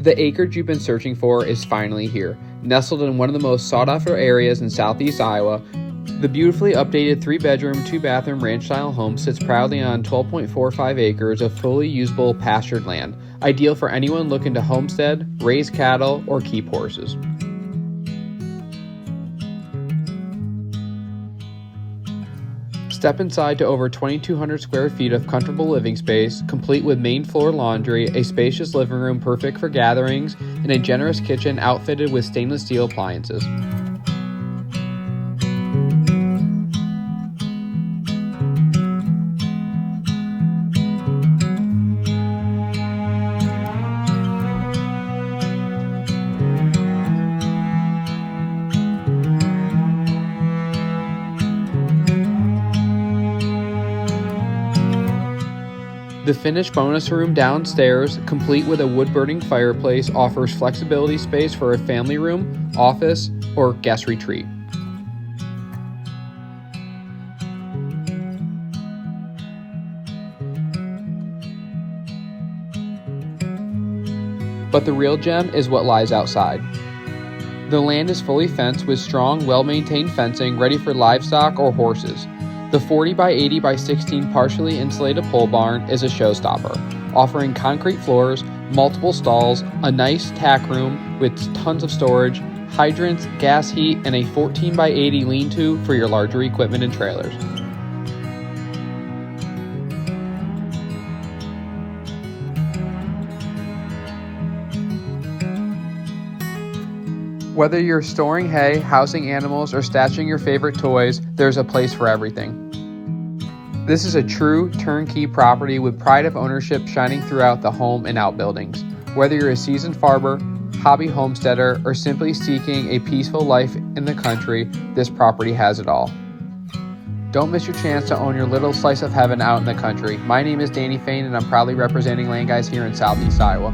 The acreage you've been searching for is finally here. Nestled in one of the most sought-after areas in southeast Iowa, the beautifully updated 3-bedroom, 2-bathroom ranch-style home sits proudly on 12.45 acres of fully usable pastured land, ideal for anyone looking to homestead, raise cattle, or keep horses. Step inside to over 2,200 square feet of comfortable living space, complete with main floor laundry, a spacious living room perfect for gatherings, and a generous kitchen outfitted with stainless steel appliances. The finished bonus room downstairs, complete with a wood-burning fireplace, offers flexibility space for a family room, office, or guest retreat. But the real gem is what lies outside. The land is fully fenced with strong, well-maintained fencing ready for livestock or horses. The 40 by 80 by 16 partially insulated pole barn is a showstopper, offering concrete floors, multiple stalls, a nice tack room with tons of storage, hydrants, gas heat, and a 14 by 80 lean-to for your larger equipment and trailers. Whether you're storing hay, housing animals, or stashing your favorite toys, there's a place for everything. This is a true turnkey property with pride of ownership shining throughout the home and outbuildings. Whether you're a seasoned farmer, hobby homesteader, or simply seeking a peaceful life in the country, this property has it all. Don't miss your chance to own your little slice of heaven out in the country. My name is Danny Fain, and I'm proudly representing Land Guys here in Southeast Iowa.